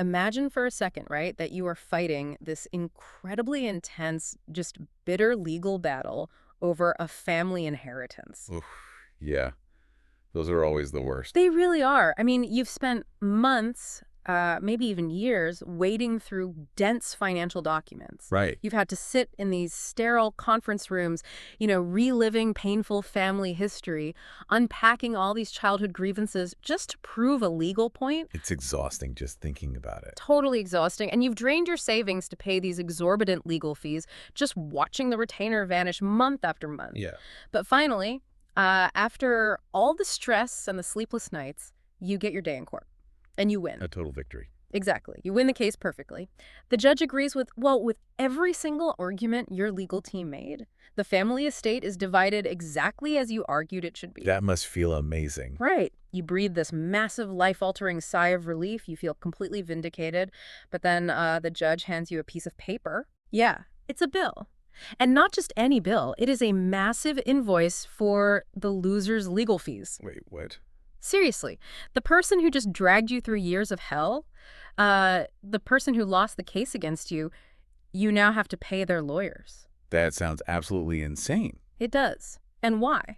Imagine for a second, right, that you are fighting this incredibly intense, just bitter legal battle over a family inheritance. Oof, yeah, those are always the worst. They really are. I mean, you've spent months, maybe even years, wading through dense financial documents. Right. You've had to sit in these sterile conference rooms, reliving painful family history, unpacking all these childhood grievances just to prove a legal point. It's exhausting just thinking about it. Totally exhausting. And you've drained your savings to pay these exorbitant legal fees, just watching the retainer vanish month after month. Yeah. But finally, after all the stress and the sleepless nights, you get your day in court. And you win. A total victory. Exactly. You win the case perfectly. The judge agrees with every single argument your legal team made. The family estate is divided exactly as you argued it should be. That must feel amazing. Right. You breathe this massive, life-altering sigh of relief. You feel completely vindicated. But then the judge hands you a piece of paper. Yeah, it's a bill. And not just any bill. It is a massive invoice for the loser's legal fees. Wait, what? Seriously, the person who just dragged you through years of hell, the person who lost the case against you, you now have to pay their lawyers. That sounds absolutely insane. It does. And why?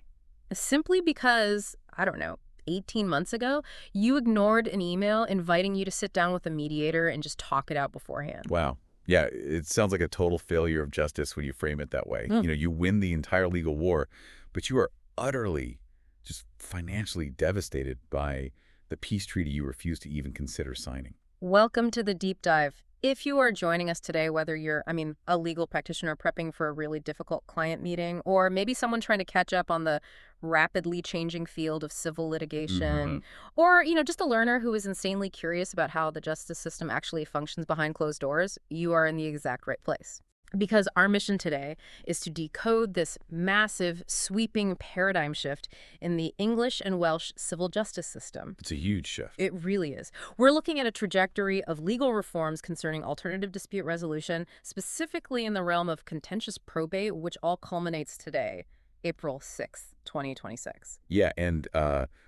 Simply because, I don't know, 18 months ago, you ignored an email inviting you to sit down with a mediator and just talk it out beforehand. Wow. Yeah, it sounds like a total failure of justice when you frame it that way. You win the entire legal war, but you are utterly just financially devastated by the peace treaty you refuse to even consider signing. Welcome to the deep dive. If you are joining us today, whether you're, a legal practitioner prepping for a really difficult client meeting, or maybe someone trying to catch up on the rapidly changing field of civil litigation, or, just a learner who is insanely curious about how the justice system actually functions behind closed doors, you are in the exact right place. Because our mission today is to decode this massive, sweeping paradigm shift in the English and Welsh civil justice system. It's a huge shift. It really is. We're looking at a trajectory of legal reforms concerning alternative dispute resolution, specifically in the realm of contentious probate, which all culminates today, April 6th, 2026. Yeah, and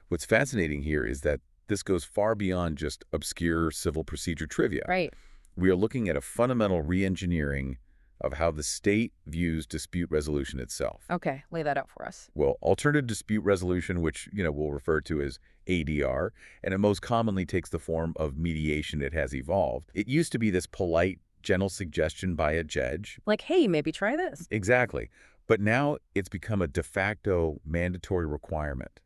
what's fascinating here is that this goes far beyond just obscure civil procedure trivia. Right. We are looking at a fundamental re-engineering of how the state views dispute resolution itself. Okay, lay that out for us. Well, alternative dispute resolution, which, we'll refer to as ADR, and it most commonly takes the form of mediation. It has evolved. It used to be this polite, gentle suggestion by a judge. Like, hey, maybe try this. Exactly. But now it's become a de facto mandatory requirement.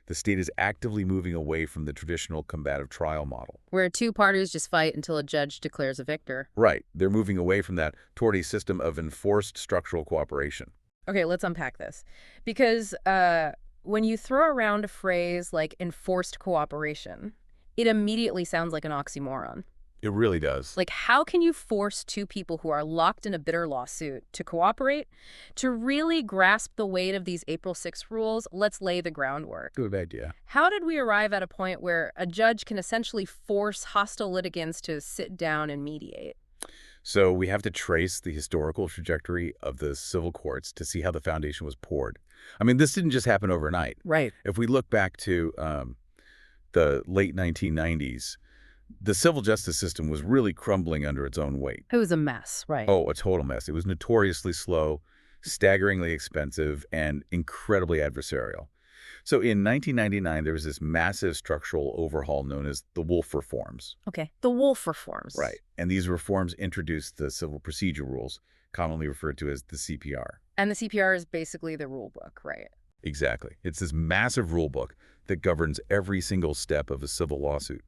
The state is actively moving away from the traditional combative trial model. Where two parties just fight until a judge declares a victor. Right. They're moving away from that toward a system of enforced structural cooperation. Okay, let's unpack this. Because when you throw around a phrase like enforced cooperation, it immediately sounds like an oxymoron. It really does. Like, how can you force two people who are locked in a bitter lawsuit to cooperate? To really grasp the weight of these April 6 rules, let's lay the groundwork. Good idea. How did we arrive at a point where a judge can essentially force hostile litigants to sit down and mediate? So we have to trace the historical trajectory of the civil courts to see how the foundation was poured. This didn't just happen overnight. Right. If we look back to the late 1990s, the civil justice system was really crumbling under its own weight. It was a mess, right? Oh, a total mess. It was notoriously slow, staggeringly expensive, and incredibly adversarial. So in 1999, there was this massive structural overhaul known as the Wolf Reforms. Okay, the Wolf Reforms. Right. And these reforms introduced the civil procedure rules, commonly referred to as the CPR. And the CPR is basically the rule book, right? Exactly. It's this massive rule book that governs every single step of a civil lawsuit.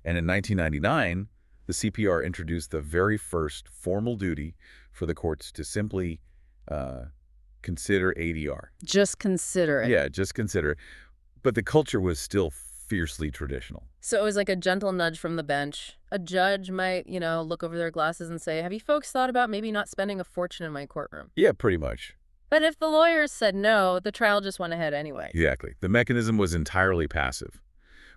And in 1999, the CPR introduced the very first formal duty for the courts to simply consider ADR. Just consider it. Yeah, just consider it. But the culture was still fiercely traditional. So it was like a gentle nudge from the bench. A judge might, look over their glasses and say, have you folks thought about maybe not spending a fortune in my courtroom? Yeah, pretty much. But if the lawyers said no, the trial just went ahead anyway. Exactly. The mechanism was entirely passive.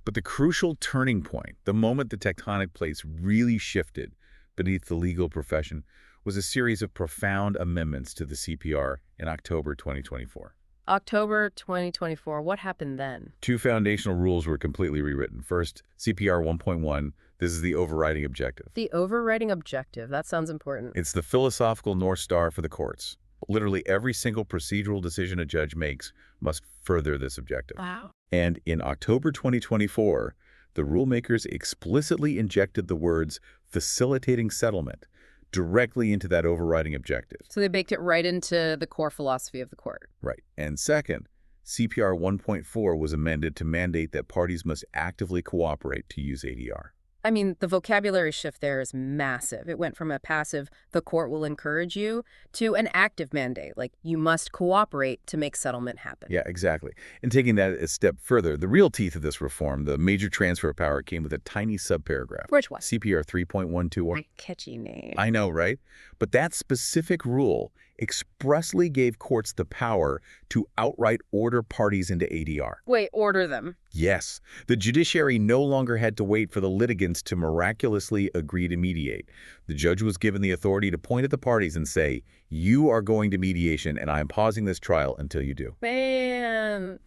But the crucial turning point, the moment the tectonic plates really shifted beneath the legal profession, was a series of profound amendments to the CPR in October 2024. October 2024. What happened then? Two foundational rules were completely rewritten. First, CPR 1.1. This is the overriding objective. The overriding objective. That sounds important. It's the philosophical North Star for the courts. Literally every single procedural decision a judge makes must further this objective. Wow. And in October 2024, the rulemakers explicitly injected the words facilitating settlement directly into that overriding objective. So they baked it right into the core philosophy of the court. Right. And second, CPR 1.4 was amended to mandate that parties must actively cooperate to use ADR. I mean, the vocabulary shift there is massive. It went from a passive, the court will encourage you, to an active mandate, like you must cooperate to make settlement happen. Yeah, exactly. And taking that a step further, the real teeth of this reform, the major transfer of power, came with a tiny subparagraph. Which one? CPR 3.12. Catchy name. I know, right? But that specific rule expressly gave courts the power to outright order parties into ADR. Wait, order them. Yes, the judiciary no longer had to wait for the litigants to miraculously agree to mediate. The judge was given the authority to point at the parties and say, you are going to mediation and I am pausing this trial until you do. Man.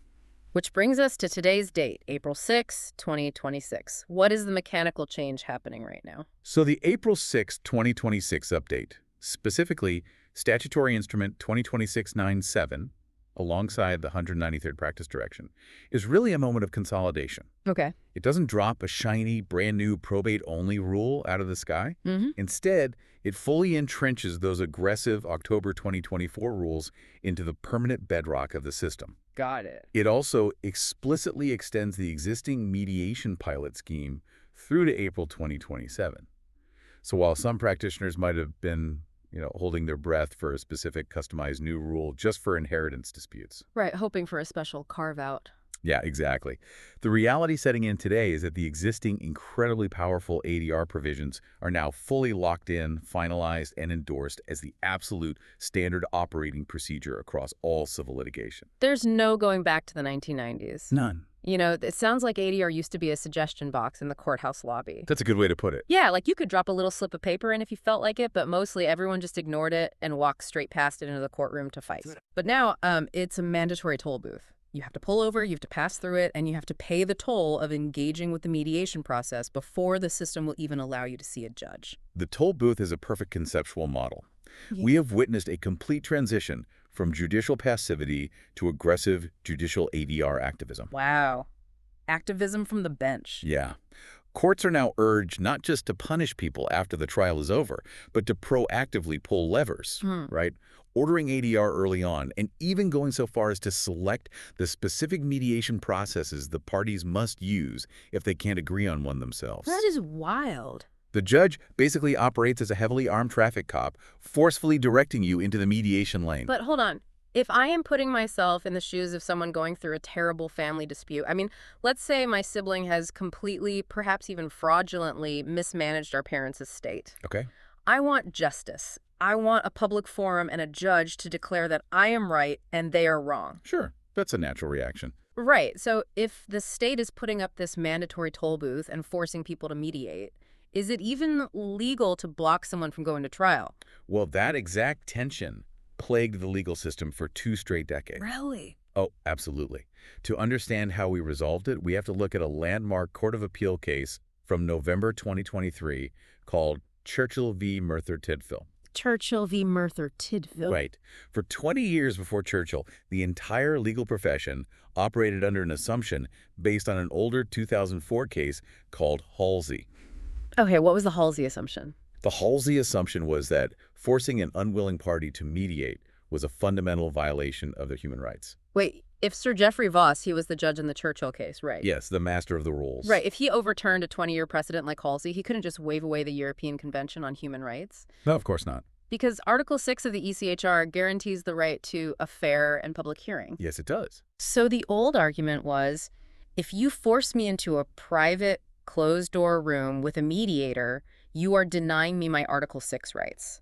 Which brings us to today's date, April 6, 2026. What is the mechanical change happening right now? So the April 6, 2026 update, specifically Statutory Instrument 2026-97, alongside the 193rd Practice Direction, is really a moment of consolidation. Okay. It doesn't drop a shiny, brand-new probate-only rule out of the sky. Instead, it fully entrenches those aggressive October 2024 rules into the permanent bedrock of the system. Got it. It also explicitly extends the existing mediation pilot scheme through to April 2027. So while some practitioners might have been holding their breath for a specific customized new rule just for inheritance disputes. Right, hoping for a special carve-out. Yeah, exactly. The reality setting in today is that the existing incredibly powerful ADR provisions are now fully locked in, finalized, and endorsed as the absolute standard operating procedure across all civil litigation. There's no going back to the 1990s. None. It sounds like ADR used to be a suggestion box in the courthouse lobby. That's a good way to put it. Yeah, like you could drop a little slip of paper in if you felt like it, but mostly everyone just ignored it and walked straight past it into the courtroom to fight. But now, it's a mandatory toll booth. You have to pull over, you have to pass through it, and you have to pay the toll of engaging with the mediation process before the system will even allow you to see a judge. The toll booth is a perfect conceptual model. Yeah. We have witnessed a complete transition from judicial passivity to aggressive judicial ADR activism. Wow. Activism from the bench. Yeah. Courts are now urged not just to punish people after the trial is over, but to proactively pull levers, right? Ordering ADR early on, and even going so far as to select the specific mediation processes the parties must use if they can't agree on one themselves. That is wild. The judge basically operates as a heavily armed traffic cop, forcefully directing you into the mediation lane. But hold on. If I am putting myself in the shoes of someone going through a terrible family dispute, I mean, let's say my sibling has completely, perhaps even fraudulently mismanaged our parents' estate. Okay. I want justice. I want a public forum and a judge to declare that I am right and they are wrong. Sure. That's a natural reaction. Right. So if the state is putting up this mandatory toll booth and forcing people to mediate, is it even legal to block someone from going to trial? Well, that exact tension plagued the legal system for 2 straight decades. Really? Oh, absolutely. To understand how we resolved it, we have to look at a landmark Court of Appeal case from November 2023 called Churchill v. Merthyr Tydfil. Churchill v. Merthyr Tydfil. Right. For 20 years before Churchill, the entire legal profession operated under an assumption based on an older 2004 case called Halsey. Okay, what was the Halsey assumption? The Halsey assumption was that forcing an unwilling party to mediate was a fundamental violation of their human rights. Wait, if Sir Geoffrey Voss, he was the judge in the Churchill case, right? Yes, the master of the rules. Right, if he overturned a 20-year precedent like Halsey, he couldn't just wave away the European Convention on Human Rights? No, of course not. Because Article 6 of the ECHR guarantees the right to a fair and public hearing. Yes, it does. So the old argument was, if you force me into a private, closed-door room with a mediator, you are denying me my Article 6 rights.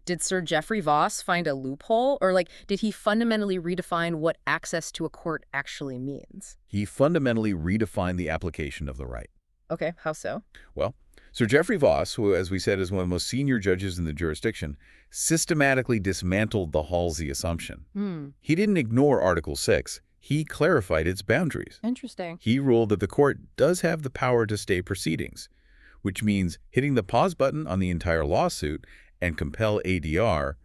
Did Sir Geoffrey Voss find a loophole, or did he fundamentally redefine what access to a court actually means? He fundamentally redefined the application of the right. Okay, how so? Well, Sir Geoffrey Voss, who, as we said, is one of the most senior judges in the jurisdiction, systematically dismantled the Halsey assumption. Hmm. He didn't ignore Article 6. He clarified its boundaries. Interesting. He ruled that the court does have the power to stay proceedings, which means hitting the pause button on the entire lawsuit and compel ADR,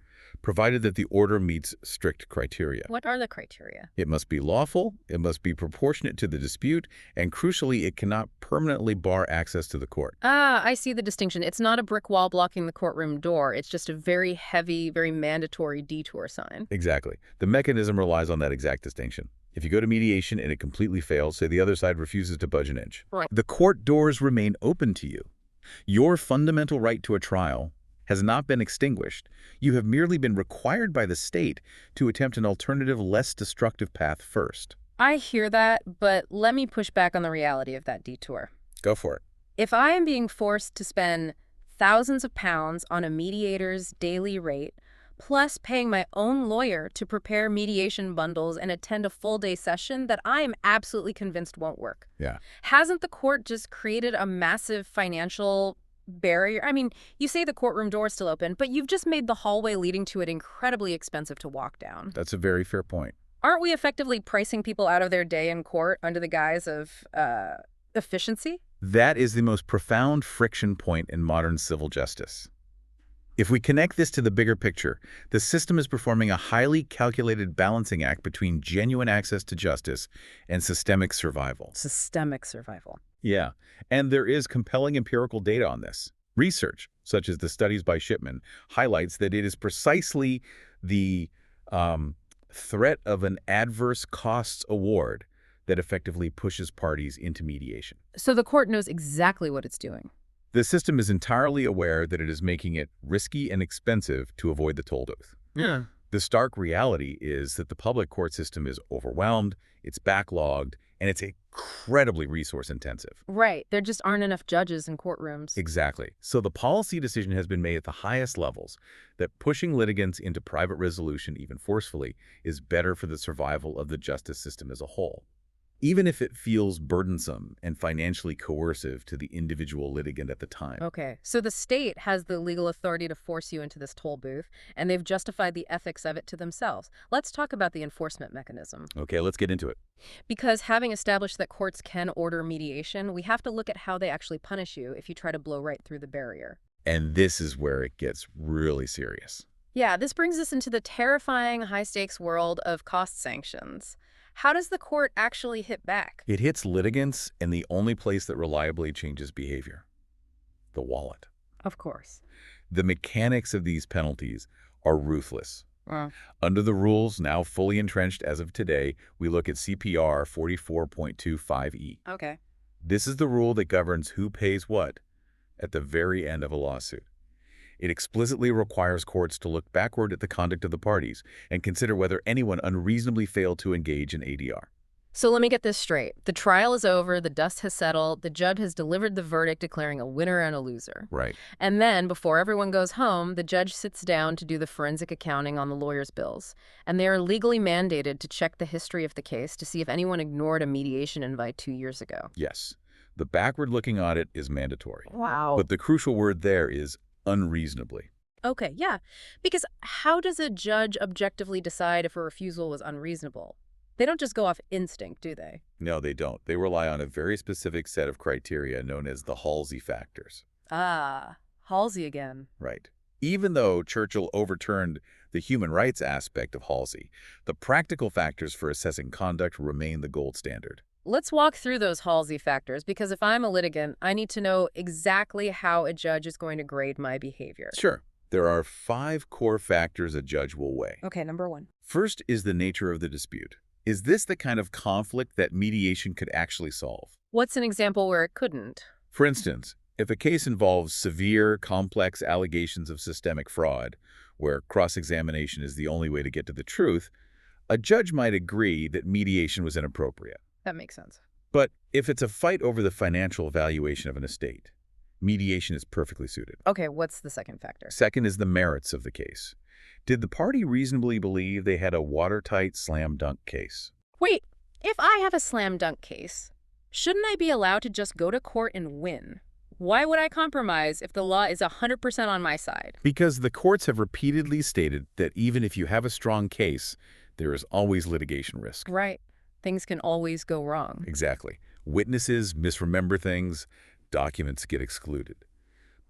provided that the order meets strict criteria. What are the criteria? It must be lawful, it must be proportionate to the dispute, and crucially, it cannot permanently bar access to the court. Ah, I see the distinction. It's not a brick wall blocking the courtroom door. It's just a very heavy, very mandatory detour sign. Exactly. The mechanism relies on that exact distinction. If you go to mediation and it completely fails, say the other side refuses to budge an inch, Right. the court doors remain open to you. Your fundamental right to a trial has not been extinguished. You have merely been required by the state to attempt an alternative, less destructive path first. I hear that, but let me push back on the reality of that detour. Go for it. If I am being forced to spend thousands of pounds on a mediator's daily rate, plus paying my own lawyer to prepare mediation bundles and attend a full-day session that I am absolutely convinced won't work, Yeah. hasn't the court just created a massive financial barrier? I mean, you say the courtroom door is still open, but you've just made the hallway leading to it incredibly expensive to walk down. That's a very fair point. Aren't we effectively pricing people out of their day in court under the guise of efficiency? That is the most profound friction point in modern civil justice. If we connect this to the bigger picture, the system is performing a highly calculated balancing act between genuine access to justice and systemic survival. Systemic survival. Yeah, and there is compelling empirical data on this. Research, such as the studies by Shipman, highlights that it is precisely the threat of an adverse costs award that effectively pushes parties into mediation. So the court knows exactly what it's doing. The system is entirely aware that it is making it risky and expensive to avoid the toll booth. Yeah. The stark reality is that the public court system is overwhelmed, it's backlogged, and it's incredibly resource-intensive. Right. There just aren't enough judges in courtrooms. Exactly. So the policy decision has been made at the highest levels that pushing litigants into private resolution, even forcefully, is better for the survival of the justice system as a whole, even if it feels burdensome and financially coercive to the individual litigant at the time. Okay, so the state has the legal authority to force you into this toll booth, and they've justified the ethics of it to themselves. Let's talk about the enforcement mechanism. Okay, let's get into it. Because having established that courts can order mediation, we have to look at how they actually punish you if you try to blow right through the barrier. And this is where it gets really serious. Yeah, this brings us into the terrifying high-stakes world of cost sanctions. How does the court actually hit back? It hits litigants in the only place that reliably changes behavior: the wallet. Of course. The mechanics of these penalties are ruthless. Well, Under the rules, now fully entrenched as of today, we look at CPR 44.25E. okay. This is the rule that governs who pays what at the very end of a lawsuit. It explicitly requires courts to look backward at the conduct of the parties and consider whether anyone unreasonably failed to engage in ADR. So let me get this straight. The trial is over, the dust has settled, the judge has delivered the verdict declaring a winner and a loser. Right. And then, before everyone goes home, the judge sits down to do the forensic accounting on the lawyer's bills. And they are legally mandated to check the history of the case to see if anyone ignored a mediation invite 2 years ago. Yes. The backward-looking audit is mandatory. Wow. But the crucial word there is unreasonably. Okay, yeah. Because how does a judge objectively decide if a refusal was unreasonable? They don't just go off instinct, do they? No, they don't. They rely on a very specific set of criteria known as the Halsey factors. Ah, Halsey again. Right. Even though Churchill overturned the human rights aspect of Halsey, the practical factors for assessing conduct remain the gold standard. Let's walk through those Halsey factors, because if I'm a litigant, I need to know exactly how a judge is going to grade my behavior. Sure. There are 5 core factors a judge will weigh. Okay, number 1. First is the nature of the dispute. Is this the kind of conflict that mediation could actually solve? What's an example where it couldn't? For instance, if a case involves severe, complex allegations of systemic fraud, where cross-examination is the only way to get to the truth, a judge might agree that mediation was inappropriate. That makes sense. But if it's a fight over the financial valuation of an estate, mediation is perfectly suited. Okay, what's the second factor? Second is the merits of the case. Did the party reasonably believe they had a watertight slam-dunk case? Wait, if I have a slam dunk case, shouldn't I be allowed to just go to court and win? Why would I compromise if the law is 100% on my side? Because the courts have repeatedly stated that even if you have a strong case, there is always litigation risk. Right. Things can always go wrong. Exactly. Witnesses misremember things, documents get excluded.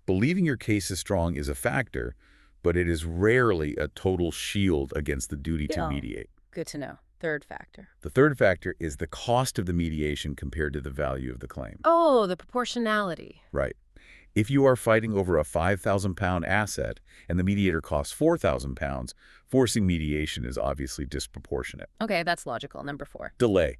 Believing your case is strong is a factor, but it is rarely a total shield against the duty to Yeah. mediate. Good to know. Third factor. The third factor is the cost of the mediation compared to the value of the claim. Oh, the proportionality. Right. If you are fighting over a £5,000 asset and the mediator costs £4,000, forcing mediation is obviously disproportionate. Okay, that's logical. Number 4. Delay.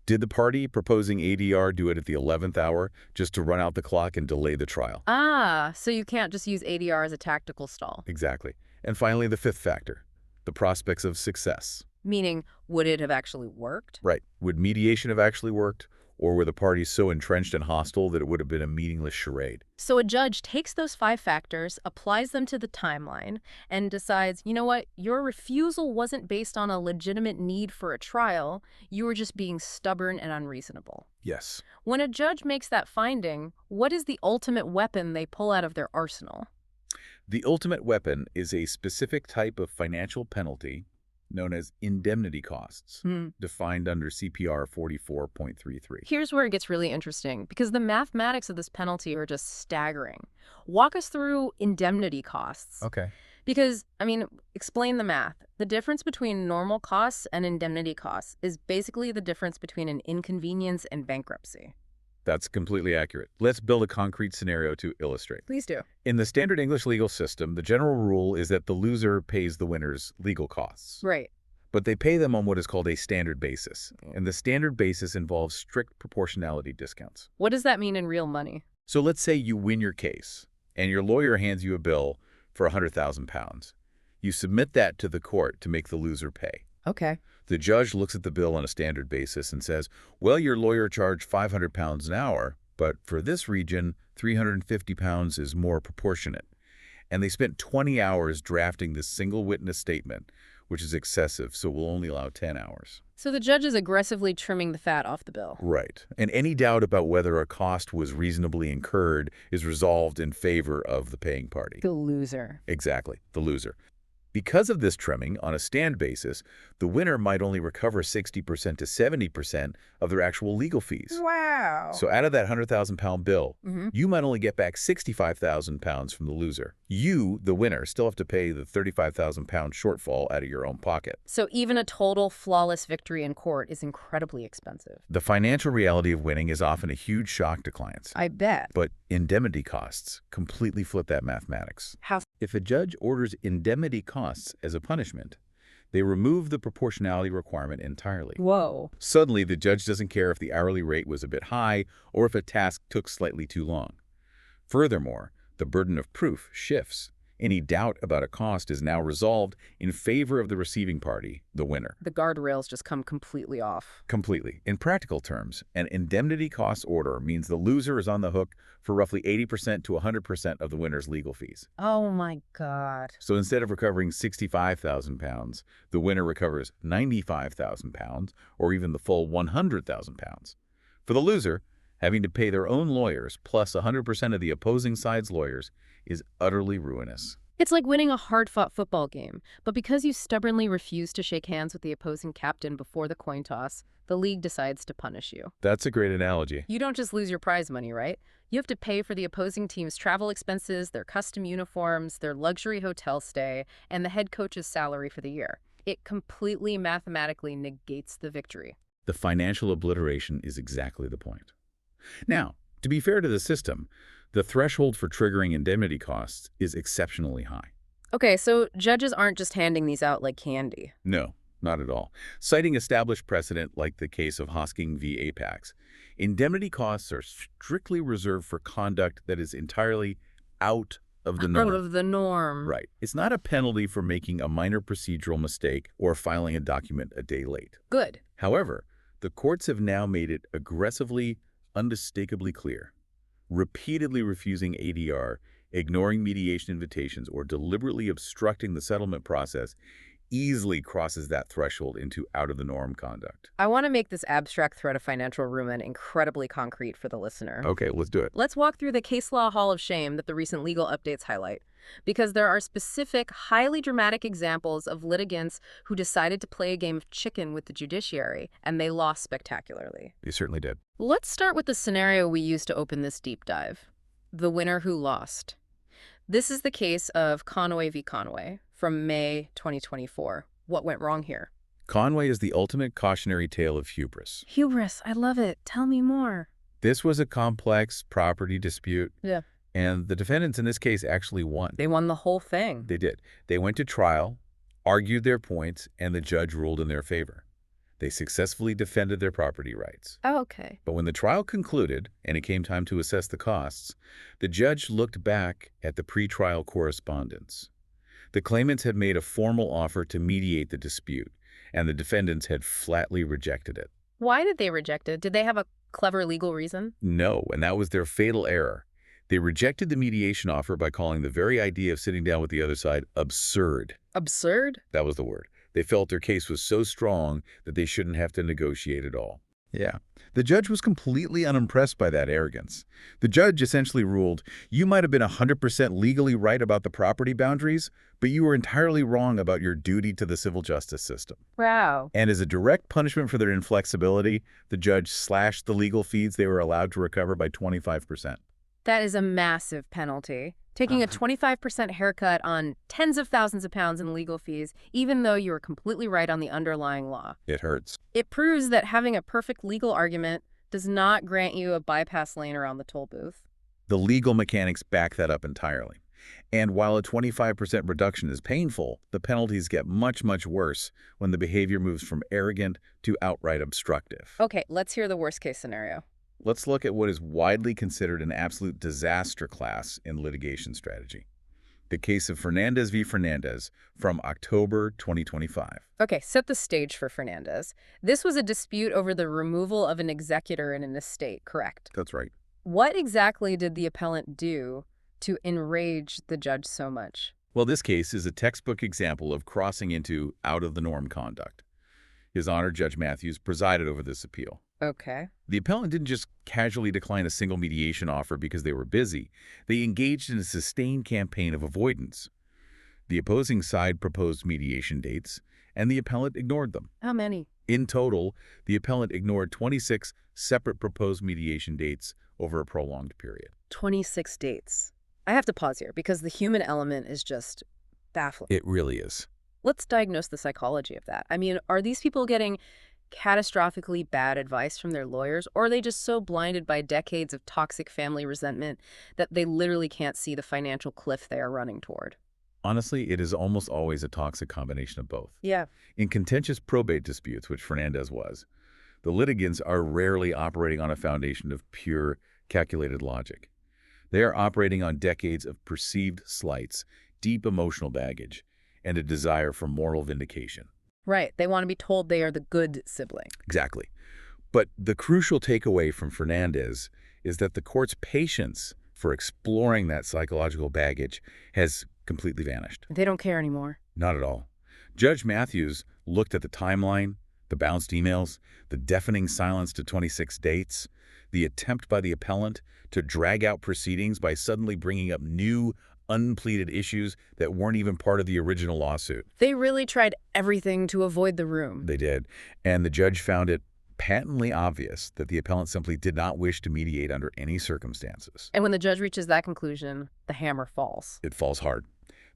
Did the party proposing ADR do it at the 11th hour just to run out the clock and delay the trial? Ah, so you can't just use ADR as a tactical stall. Exactly. And finally, the fifth factor, the prospects of success. Meaning, would it have actually worked? Right. Would mediation have actually worked, or were the parties so entrenched and hostile that it would have been a meaningless charade? So a judge takes those 5 factors, applies them to the timeline, and decides, you know what, your refusal wasn't based on a legitimate need for a trial, you were just being stubborn and unreasonable. Yes. When a judge makes that finding, what is the ultimate weapon they pull out of their arsenal? The ultimate weapon is a specific type of financial penalty known as indemnity costs, defined under CPR 44.33. Here's where it gets really interesting, because the mathematics of this penalty are just staggering. Walk us through indemnity costs. Okay. Because, explain the math. The difference between normal costs and indemnity costs is basically the difference between an inconvenience and bankruptcy. That's completely accurate. Let's build a concrete scenario to illustrate. Please do. In the standard English legal system, the general rule is that the loser pays the winner's legal costs. Right. But they pay them on what is called a standard basis. And the standard basis involves strict proportionality discounts. What does that mean in real money? So let's say you win your case, and your lawyer hands you a bill for £100,000. You submit that to the court to make the loser pay. Okay. The judge looks at the bill on a standard basis and says, well, your lawyer charged £500 an hour, but for this region, £350 is more proportionate. And they spent 20 hours drafting this single witness statement, which is excessive, so we'll only allow 10 hours. So the judge is aggressively trimming the fat off the bill. Right. And any doubt about whether a cost was reasonably incurred is resolved in favor of the paying party. The loser. Exactly, the loser. Because of this trimming, on a stand basis, the winner might only recover 60% to 70% of their actual legal fees. Wow. So out of that £100,000 bill, you might only get back £65,000 from the loser. You, the winner, still have to pay the £35,000 shortfall out of your own pocket. So even a total flawless victory in court is incredibly expensive. The financial reality of winning is often a huge shock to clients. I bet. But indemnity costs completely flip that mathematics. How? If a judge orders indemnity costs as a punishment, they remove the proportionality requirement entirely. Whoa. Suddenly, the judge doesn't care if the hourly rate was a bit high or if a task took slightly too long. Furthermore, the burden of proof shifts. Any doubt about a cost is now resolved in favor of the receiving party, the winner. The guardrails just come completely off. Completely. In practical terms, an indemnity costs order means the loser is on the hook for roughly 80% to 100% of the winner's legal fees. Oh my God. So instead of recovering £65,000, the winner recovers £95,000 or even the full £100,000. For the loser, having to pay their own lawyers plus 100% of the opposing side's lawyers is utterly ruinous. It's like winning a hard-fought football game, but because you stubbornly refuse to shake hands with the opposing captain before the coin toss, the league decides to punish you. That's a great analogy. You don't just lose your prize money, right? You have to pay for the opposing team's travel expenses, their custom uniforms, their luxury hotel stay, and the head coach's salary for the year. It completely mathematically negates the victory. The financial obliteration is exactly the point. Now, to be fair to the system, the threshold for triggering indemnity costs is exceptionally high. Okay, so judges aren't just handing these out like candy. No, not at all. Citing established precedent like the case of Hosking v. Apex, indemnity costs are strictly reserved for conduct that is entirely out of the norm. Out of the norm. Right. It's not a penalty for making a minor procedural mistake or filing a document a day late. Good. However, the courts have now made it aggressively, unmistakably clear. Repeatedly refusing ADR, ignoring mediation invitations, or deliberately obstructing the settlement process, easily crosses that threshold into out-of-the-norm conduct. I want to make this abstract threat of financial ruin incredibly concrete for the listener. Okay, let's do it. Let's walk through the case law hall of shame that the recent legal updates highlight, because there are specific, highly dramatic examples of litigants who decided to play a game of chicken with the judiciary, and they lost spectacularly. You certainly did. Let's start with the scenario we used to open this deep dive, the winner who lost. This is the case of Conway v. Conway from May 2024. What went wrong here? Conway is the ultimate cautionary tale of hubris. Hubris, I love it. Tell me more. This was a complex property dispute. Yeah. And the defendants in this case actually won. They won the whole thing. They did. They went to trial, argued their points, and the judge ruled in their favor. They successfully defended their property rights. Oh, okay. But when the trial concluded, and it came time to assess the costs, the judge looked back at the pretrial correspondence. The claimants had made a formal offer to mediate the dispute, and the defendants had flatly rejected it. Why did they reject it? Did they have a clever legal reason? No, and that was their fatal error. They rejected the mediation offer by calling the very idea of sitting down with the other side absurd. Absurd? That was the word. They felt their case was so strong that they shouldn't have to negotiate at all. Yeah. The judge was completely unimpressed by that arrogance. The judge essentially ruled, you might have been 100% legally right about the property boundaries, but you were entirely wrong about your duty to the civil justice system. Wow. And as a direct punishment for their inflexibility, the judge slashed the legal fees they were allowed to recover by 25%. That is a massive penalty. Taking a 25% haircut on tens of thousands of pounds in legal fees, even though you were completely right on the underlying law. It hurts. It proves that having a perfect legal argument does not grant you a bypass lane around the toll booth. The legal mechanics back that up entirely. And while a 25% reduction is painful, the penalties get much, much worse when the behavior moves from arrogant to outright obstructive. Okay, let's hear the worst case scenario. Let's look at what is widely considered an absolute disaster class in litigation strategy. The case of Fernandez v. Fernandez from October 2025. Okay, set the stage for Fernandez. This was a dispute over the removal of an executor in an estate, correct? That's right. What exactly did the appellant do to enrage the judge so much? Well, this case is a textbook example of crossing into out-of-the-norm conduct. His Honor, Judge Matthews, presided over this appeal. Okay. The appellant didn't just casually decline a single mediation offer because they were busy. They engaged in a sustained campaign of avoidance. The opposing side proposed mediation dates, and the appellant ignored them. How many? In total, the appellant ignored 26 separate proposed mediation dates over a prolonged period. 26 dates. I have to pause here because the human element is just baffling. It really is. Let's diagnose the psychology of that. I mean, are these people getting catastrophically bad advice from their lawyers, or are they just so blinded by decades of toxic family resentment that they literally can't see the financial cliff they are running toward? Honestly, it is almost always a toxic combination of both. Yeah. In contentious probate disputes, which Fernandez was, the litigants are rarely operating on a foundation of pure, calculated logic. They are operating on decades of perceived slights, deep emotional baggage, and a desire for moral vindication. Right. They want to be told they are the good sibling. Exactly. But the crucial takeaway from Fernandez is that the court's patience for exploring that psychological baggage has completely vanished. They don't care anymore. Not at all. Judge Matthews looked at the timeline, the bounced emails, the deafening silence to 26 dates, the attempt by the appellant to drag out proceedings by suddenly bringing up new, unpleaded issues that weren't even part of the original lawsuit. They really tried everything to avoid the room. They did. And the judge found it patently obvious that the appellant simply did not wish to mediate under any circumstances. And when the judge reaches that conclusion, the hammer falls. It falls hard.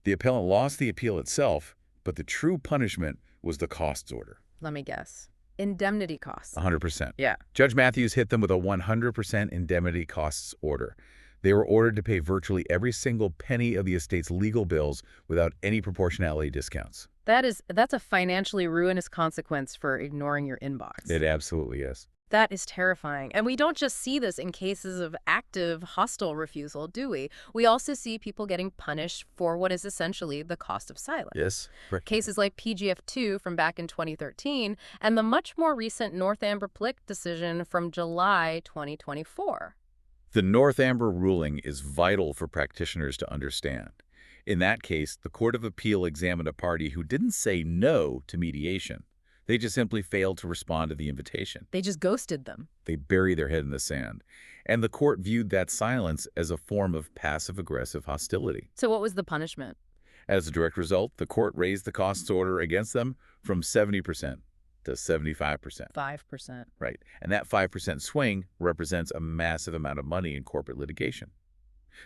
The appellant lost the appeal itself, but the true punishment was the costs order. Let me guess. Indemnity costs. 100%. Yeah. Judge Matthews hit them with a 100% indemnity costs order. They were ordered to pay virtually every single penny of the estate's legal bills without any proportionality discounts. That's a financially ruinous consequence for ignoring your inbox. It absolutely is. That is terrifying. And we don't just see this in cases of active hostile refusal, do we? We also see people getting punished for what is essentially the cost of silence. Yes. Right. Cases like PGF2 from back in 2013 and the much more recent North Amber Plick decision from July 2024. The North Amber ruling is vital for practitioners to understand. In that case, the Court of Appeal examined a party who didn't say no to mediation. They just simply failed to respond to the invitation. They just ghosted them. They bury their head in the sand. And the court viewed that silence as a form of passive-aggressive hostility. So what was the punishment? As a direct result, the court raised the costs order against them from 70% to 75%. 5%. Right. And that 5% swing represents a massive amount of money in corporate litigation.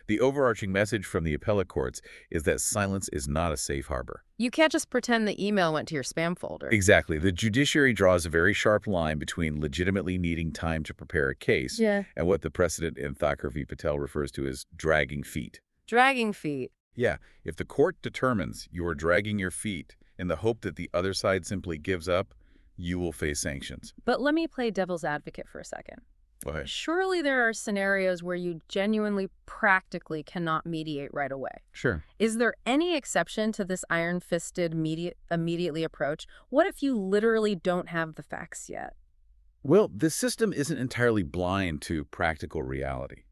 The overarching message from the appellate courts is that silence is not a safe harbor. You can't just pretend the email went to your spam folder. Exactly. The judiciary draws a very sharp line between legitimately needing time to prepare a case and what the precedent in Thakur v. Patel refers to as dragging feet. Dragging feet. Yeah, if the court determines you are dragging your feet in the hope that the other side simply gives up, you will face sanctions. But let me play devil's advocate for a second. Go ahead. Surely there are scenarios where you genuinely, practically cannot mediate right away. Sure. Is there any exception to this iron-fisted immediately approach? What if you literally don't have the facts yet? Well, this system isn't entirely blind to practical reality.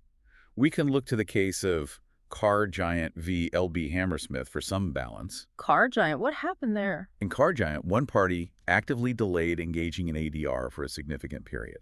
We can look to the case of Car Giant v. L.B. Hammersmith for some balance. Car Giant? What happened there? In Car Giant, one party actively delayed engaging in ADR for a significant period.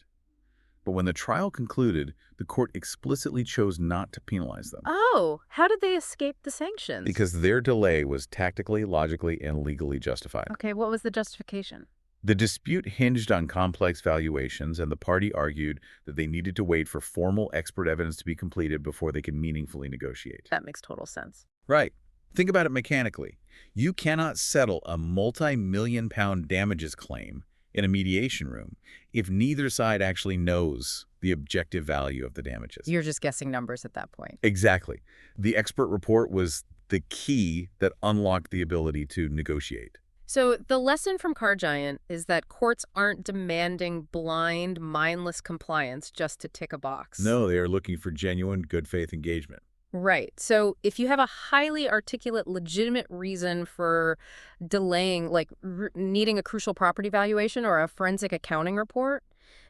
But when the trial concluded, the court explicitly chose not to penalize them. Oh, how did they escape the sanctions? Because their delay was tactically, logically, and legally justified. Okay, what was the justification? The dispute hinged on complex valuations, and the party argued that they needed to wait for formal expert evidence to be completed before they could meaningfully negotiate. That makes total sense. Right. Think about it mechanically. You cannot settle a multi-million-pound damages claim in a mediation room if neither side actually knows the objective value of the damages. You're just guessing numbers at that point. Exactly. The expert report was the key that unlocked the ability to negotiate. So the lesson from Car Giant is that courts aren't demanding blind, mindless compliance just to tick a box. No, they are looking for genuine, good faith engagement. Right. So if you have a highly articulate, legitimate reason for delaying, like needing a crucial property valuation or a forensic accounting report,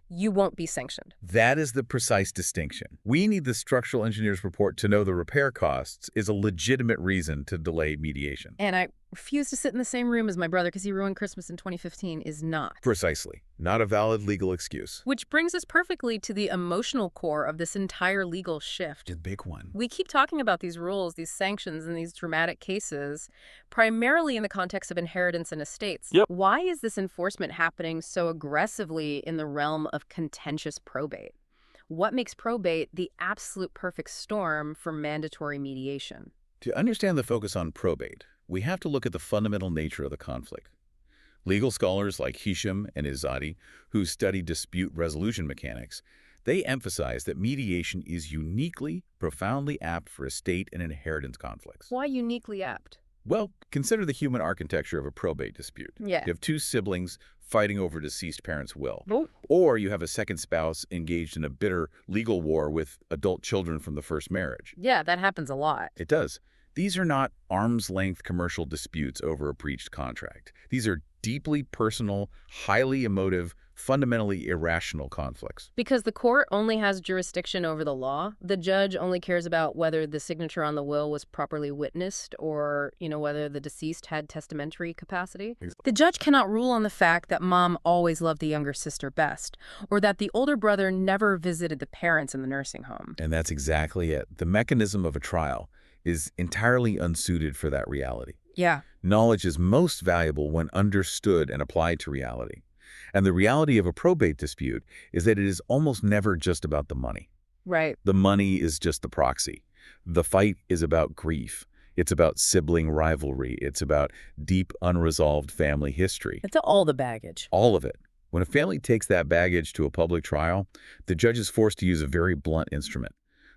you won't be sanctioned. That is the precise distinction. We need the structural engineer's report to know the repair costs is a legitimate reason to delay mediation. And I refuse to sit in the same room as my brother because he ruined Christmas in 2015 is not. Precisely. Not a valid legal excuse. Which brings us perfectly to the emotional core of this entire legal shift. The big one. We keep talking about these rules, these sanctions, and these dramatic cases, primarily in the context of inheritance and estates. Yep. Why is this enforcement happening so aggressively in the realm of contentious probate? What makes probate the absolute perfect storm for mandatory mediation? To understand the focus on probate, we have to look at the fundamental nature of the conflict. Legal scholars like Hisham and Izzati, who study dispute resolution mechanics, they emphasize that mediation is uniquely, profoundly apt for estate and inheritance conflicts. Why uniquely apt? Well, consider the human architecture of a probate dispute. Yeah. You have two siblings fighting over deceased parents' will. Oh. Or you have a second spouse engaged in a bitter legal war with adult children from the first marriage. Yeah, that happens a lot. It does. These are not arm's-length commercial disputes over a breached contract. These are deeply personal, highly emotive, fundamentally irrational conflicts. Because the court only has jurisdiction over the law. The judge only cares about whether the signature on the will was properly witnessed or, whether the deceased had testamentary capacity. Exactly. The judge cannot rule on the fact that mom always loved the younger sister best or that the older brother never visited the parents in the nursing home. And that's exactly it. The mechanism of a trial is entirely unsuited for that reality. Yeah. Knowledge is most valuable when understood and applied to reality. And the reality of a probate dispute is that it is almost never just about the money. Right. The money is just the proxy. The fight is about grief. It's about sibling rivalry. It's about deep, unresolved family history. It's all the baggage. All of it. When a family takes that baggage to a public trial, the judge is forced to use a very blunt instrument.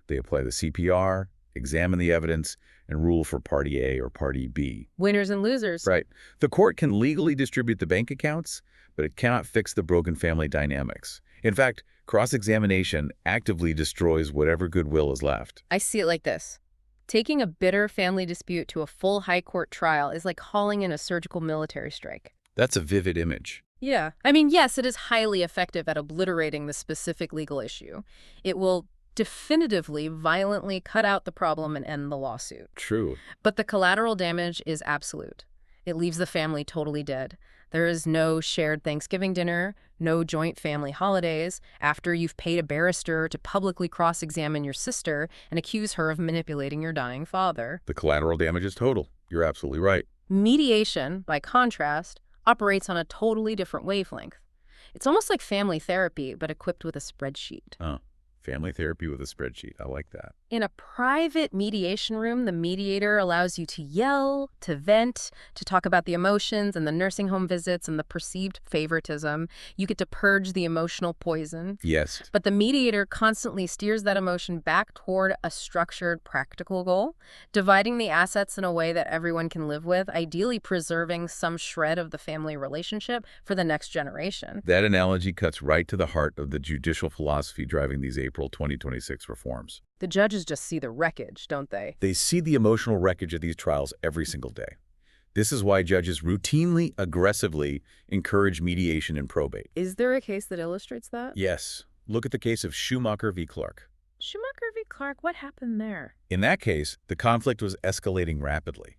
They apply the CPR, examine the evidence, and rule for Party A or Party B. Winners and losers. Right. The court can legally distribute the bank accounts, but it cannot fix the broken family dynamics. In fact, cross-examination actively destroys whatever goodwill is left. I see it like this. Taking a bitter family dispute to a full high court trial is like calling in a surgical military strike. That's a vivid image. Yeah. I mean, yes, it is highly effective at obliterating the specific legal issue. It will definitively, violently cut out the problem and end the lawsuit. True. But the collateral damage is absolute. It leaves the family totally dead. There is no shared Thanksgiving dinner, no joint family holidays, after you've paid a barrister to publicly cross-examine your sister and accuse her of manipulating your dying father. The collateral damage is total. You're absolutely right. Mediation, by contrast, operates on a totally different wavelength. It's almost like family therapy, but equipped with a spreadsheet. Oh, family therapy with a spreadsheet. I like that. In a private mediation room, the mediator allows you to yell, to vent, to talk about the emotions and the nursing home visits and the perceived favoritism. You get to purge the emotional poison. Yes. But the mediator constantly steers that emotion back toward a structured, practical goal, dividing the assets in a way that everyone can live with, ideally preserving some shred of the family relationship for the next generation. That analogy cuts right to the heart of the judicial philosophy driving these April 2026 reforms. The judges just see the wreckage, don't they? They see the emotional wreckage of these trials every single day. This is why judges routinely, aggressively encourage mediation in probate. Is there a case that illustrates that? Yes. Look at the case of Schumacher v. Clark. Schumacher v. Clark, what happened there? In that case, the conflict was escalating rapidly.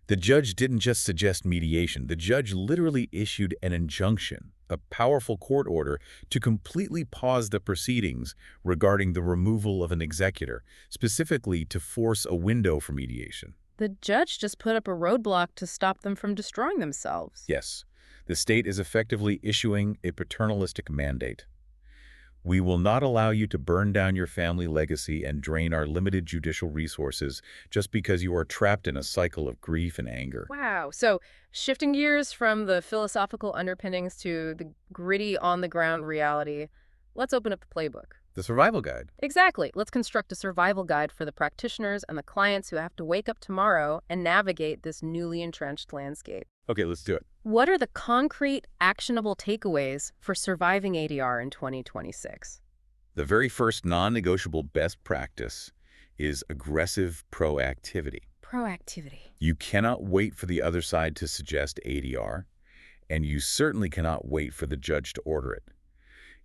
The judge didn't just suggest mediation. The judge literally issued an injunction, a powerful court order, to completely pause the proceedings regarding the removal of an executor, specifically to force a window for mediation. The judge just put up a roadblock to stop them from destroying themselves. Yes, the state is effectively issuing a paternalistic mandate. We will not allow you to burn down your family legacy and drain our limited judicial resources just because you are trapped in a cycle of grief and anger. Wow. So shifting gears from the philosophical underpinnings to the gritty on-the-ground reality, let's open up the playbook. The survival guide. Exactly. Let's construct a survival guide for the practitioners and the clients who have to wake up tomorrow and navigate this newly entrenched landscape. Okay, let's do it. What are the concrete, actionable takeaways for surviving ADR in 2026? The very first non-negotiable best practice is aggressive proactivity. Proactivity. You cannot wait for the other side to suggest ADR, and you certainly cannot wait for the judge to order it.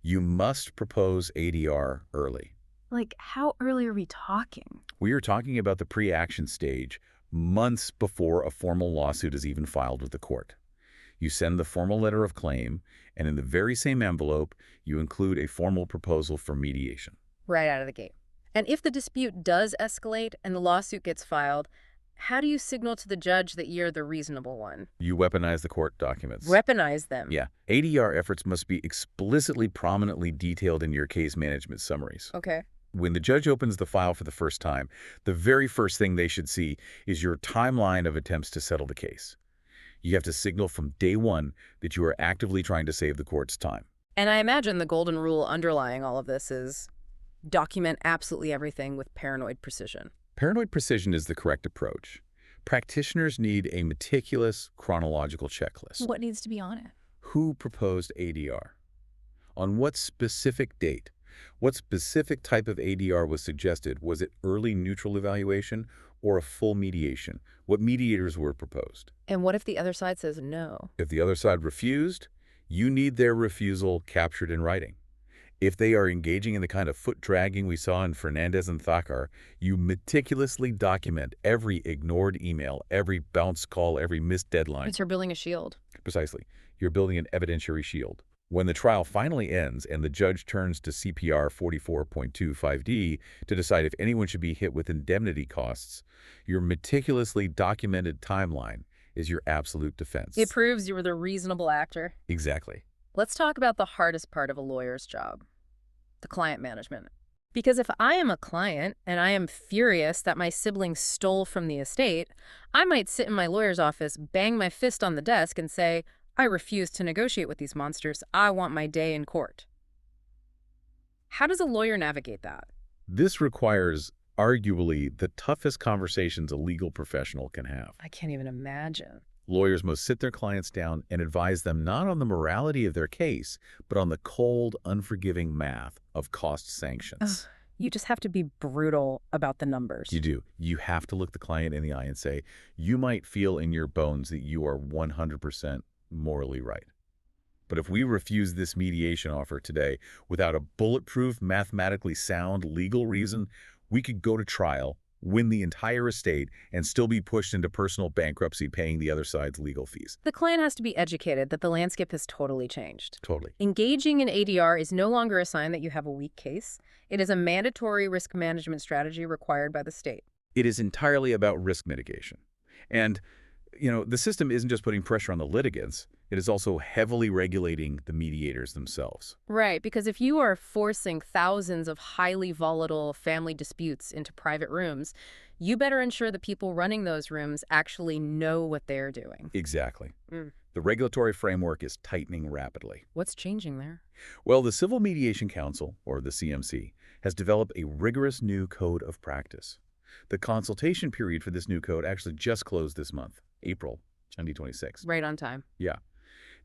You must propose ADR early. Like, how early are we talking? We are talking about the pre-action stage, months before a formal lawsuit is even filed with the court. You send the formal letter of claim, and in the very same envelope, you include a formal proposal for mediation. Right out of the gate. And if the dispute does escalate and the lawsuit gets filed, how do you signal to the judge that you're the reasonable one? You weaponize the court documents. Weaponize them. Yeah. ADR efforts must be explicitly prominently detailed in your case management summaries. Okay. When the judge opens the file for the first time, the very first thing they should see is your timeline of attempts to settle the case. You have to signal from day one that you are actively trying to save the court's time. And I imagine the golden rule underlying all of this is document absolutely everything with paranoid precision. Paranoid precision is the correct approach. Practitioners need a meticulous chronological checklist. What needs to be on it? Who proposed ADR? On what specific date? What specific type of ADR was suggested? Was it early neutral evaluation or a full mediation? What mediators were proposed? And what if the other side says no? If the other side refused, you need their refusal captured in writing. If they are engaging in the kind of foot-dragging we saw in Fernandez and Thakkar, you meticulously document every ignored email, every bounced call, every missed deadline. It's her building a shield. Precisely. You're building an evidentiary shield. When the trial finally ends and the judge turns to CPR 44.25D to decide if anyone should be hit with indemnity costs, your meticulously documented timeline is your absolute defense. It proves you were the reasonable actor. Exactly. Let's talk about the hardest part of a lawyer's job, the client management. Because if I am a client and I am furious that my sibling stole from the estate, I might sit in my lawyer's office, bang my fist on the desk and say, I refuse to negotiate with these monsters. I want my day in court. How does a lawyer navigate that? This requires arguably the toughest conversations a legal professional can have. I can't even imagine. Lawyers must sit their clients down and advise them not on the morality of their case, but on the cold, unforgiving math of cost sanctions. Ugh, you just have to be brutal about the numbers. You do. You have to look the client in the eye and say, you might feel in your bones that you are 100% morally right. But if we refuse this mediation offer today without a bulletproof, mathematically sound legal reason, we could go to trial, win the entire estate, and still be pushed into personal bankruptcy paying the other side's legal fees. The client has to be educated that the landscape has totally changed. Totally. Engaging in ADR is no longer a sign that you have a weak case. It is a mandatory risk management strategy required by the state. It is entirely about risk mitigation. And, the system isn't just putting pressure on the litigants, it is also heavily regulating the mediators themselves. Right, because if you are forcing thousands of highly volatile family disputes into private rooms, you better ensure the people running those rooms actually know what they're doing. Exactly. Mm. The regulatory framework is tightening rapidly. What's changing there? Well, the Civil Mediation Council, or the CMC, has developed a rigorous new code of practice. The consultation period for this new code actually just closed this month, April 2026. Right on time. Yeah.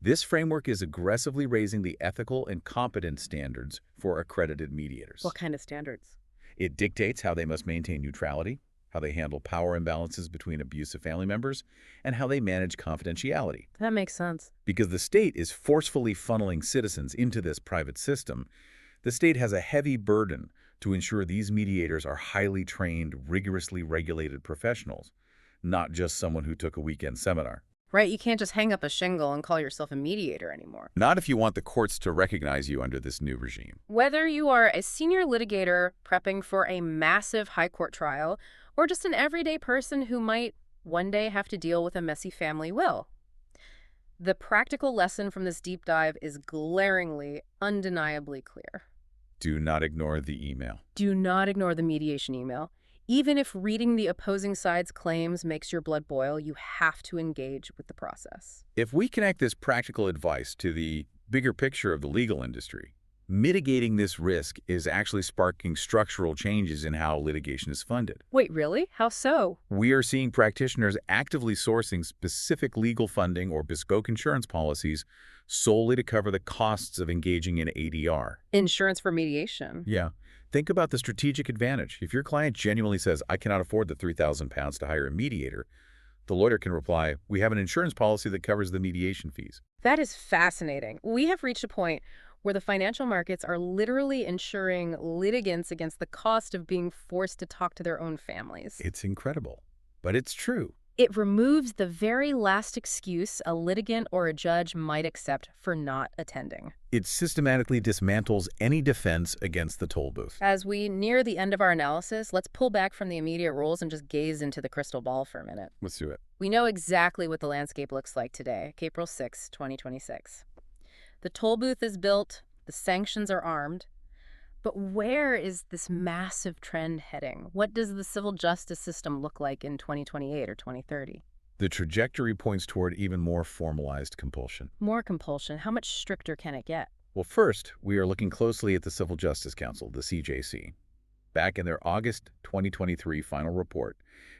This framework is aggressively raising the ethical and competence standards for accredited mediators. What kind of standards? It dictates how they must maintain neutrality, how they handle power imbalances between abusive family members, and how they manage confidentiality. That makes sense. Because the state is forcefully funneling citizens into this private system, the state has a heavy burden to ensure these mediators are highly trained, rigorously regulated professionals, not just someone who took a weekend seminar. Right, you can't just hang up a shingle and call yourself a mediator anymore. Not if you want the courts to recognize you under this new regime. Whether you are a senior litigator prepping for a massive high court trial or just an everyday person who might one day have to deal with a messy family will. The practical lesson from this deep dive is glaringly, undeniably clear. Do not ignore the email. Do not ignore the mediation email. Even if reading the opposing side's claims makes your blood boil, you have to engage with the process. If we connect this practical advice to the bigger picture of the legal industry, mitigating this risk is actually sparking structural changes in how litigation is funded. Wait, really? How so? We are seeing practitioners actively sourcing specific legal funding or bespoke insurance policies solely to cover the costs of engaging in ADR. Insurance for mediation. Yeah. Think about the strategic advantage. If your client genuinely says, I cannot afford the £3,000 to hire a mediator, the lawyer can reply, we have an insurance policy that covers the mediation fees. That is fascinating. We have reached a point where the financial markets are literally insuring litigants against the cost of being forced to talk to their own families. It's incredible, but it's true. It removes the very last excuse a litigant or a judge might accept for not attending. It systematically dismantles any defense against the toll booth. As we near the end of our analysis, let's pull back from the immediate rules and just gaze into the crystal ball for a minute. Let's do it. We know exactly what the landscape looks like today, April 6, 2026. The toll booth is built, the sanctions are armed. But where is this massive trend heading? What does the civil justice system look like in 2028 or 2030? The trajectory points toward even more formalized compulsion. More compulsion. How much stricter can it get? Well, first, we are looking closely at the Civil Justice Council, the CJC. Back in their August 2023 final report,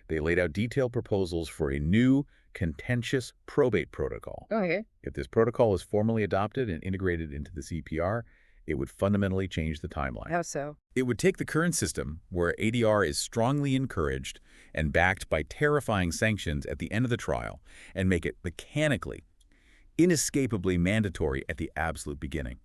they laid out detailed proposals for a new contentious probate protocol. Okay. If this protocol is formally adopted and integrated into the CPR, it would fundamentally change the timeline. How so? It would take the current system, where ADR is strongly encouraged and backed by terrifying sanctions at the end of the trial, and make it mechanically, inescapably mandatory at the absolute beginning.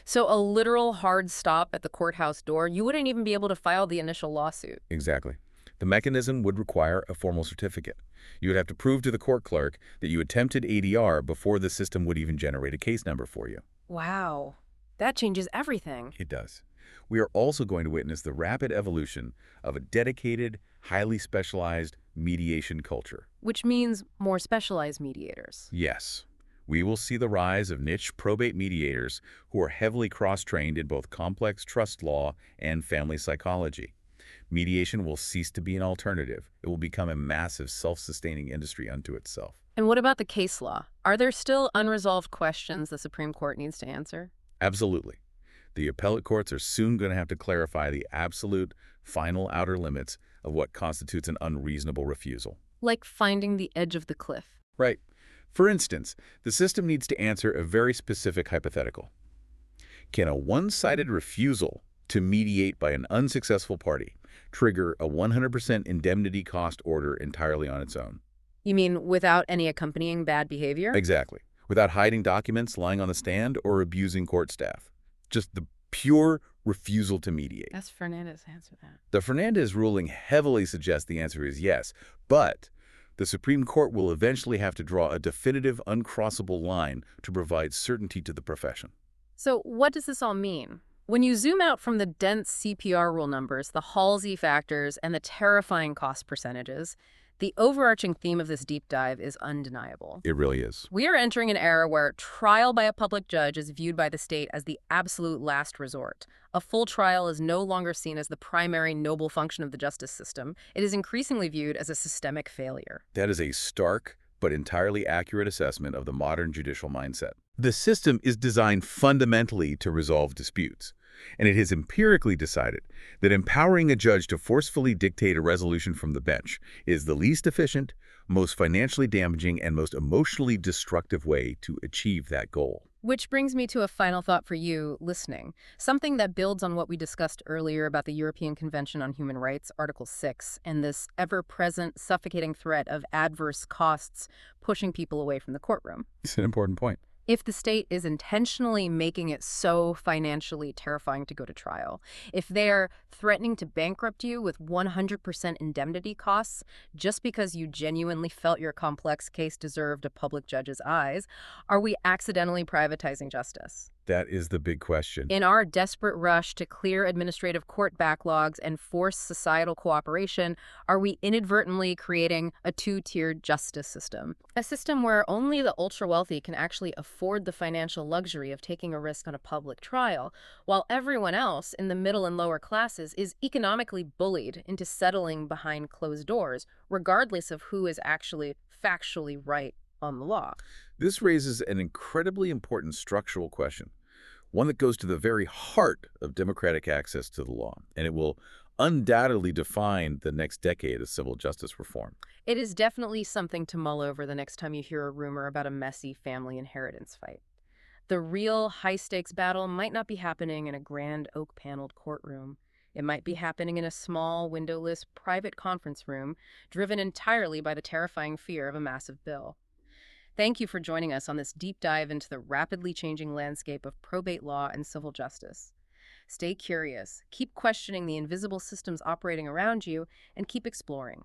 So a literal hard stop at the courthouse door, you wouldn't even be able to file the initial lawsuit. Exactly. The mechanism would require a formal certificate. You would have to prove to the court clerk that you attempted ADR before the system would even generate a case number for you. Wow. That changes everything. It does. We are also going to witness the rapid evolution of a dedicated, highly specialized mediation culture. Which means more specialized mediators. Yes. We will see the rise of niche probate mediators who are heavily cross-trained in both complex trust law and family psychology. Mediation will cease to be an alternative. It will become a massive self-sustaining industry unto itself. And what about the case law? Are there still unresolved questions the Supreme Court needs to answer? Absolutely. The appellate courts are soon going to have to clarify the absolute, final outer limits of what constitutes an unreasonable refusal. Like finding the edge of the cliff. Right. For instance, the system needs to answer a very specific hypothetical. Can a one-sided refusal to mediate by an unsuccessful party trigger a 100% indemnity cost order entirely on its own? You mean without any accompanying bad behavior? Exactly. without hiding documents, lying on the stand, or abusing court staff. Just the pure refusal to mediate. That's Fernandez answer that. The Fernandez ruling heavily suggests the answer is yes, but the Supreme Court will eventually have to draw a definitive, uncrossable line to provide certainty to the profession. So what does this all mean? When you zoom out from the dense CPR rule numbers, the Halsey factors, and the terrifying cost percentages, the overarching theme of this deep dive is undeniable. It really is. We are entering an era where trial by a public judge is viewed by the state as the absolute last resort. A full trial is no longer seen as the primary noble function of the justice system. It is increasingly viewed as a systemic failure. That is a stark but entirely accurate assessment of the modern judicial mindset. The system is designed fundamentally to resolve disputes, and it has empirically decided that empowering a judge to forcefully dictate a resolution from the bench is the least efficient, most financially damaging, and most emotionally destructive way to achieve that goal. Which brings me to a final thought for you listening, something that builds on what we discussed earlier about the European Convention on Human Rights, Article 6, and this ever-present, suffocating threat of adverse costs pushing people away from the courtroom. It's an important point. If the state is intentionally making it so financially terrifying to go to trial, if they're threatening to bankrupt you with 100% indemnity costs just because you genuinely felt your complex case deserved a public judge's eyes, are we accidentally privatizing justice? That is the big question. In our desperate rush to clear administrative court backlogs and force societal cooperation, are we inadvertently creating a two-tiered justice system? A system where only the ultra-wealthy can actually afford the financial luxury of taking a risk on a public trial, while everyone else in the middle and lower classes is economically bullied into settling behind closed doors, regardless of who is actually factually right on the law. This raises an incredibly important structural question, one that goes to the very heart of democratic access to the law, and it will undoubtedly define the next decade of civil justice reform. It is definitely something to mull over the next time you hear a rumor about a messy family inheritance fight. The real high-stakes battle might not be happening in a grand oak-paneled courtroom. It might be happening in a small, windowless, private conference room, driven entirely by the terrifying fear of a massive bill. Thank you for joining us on this deep dive into the rapidly changing landscape of probate law and civil justice. Stay curious, keep questioning the invisible systems operating around you, and keep exploring.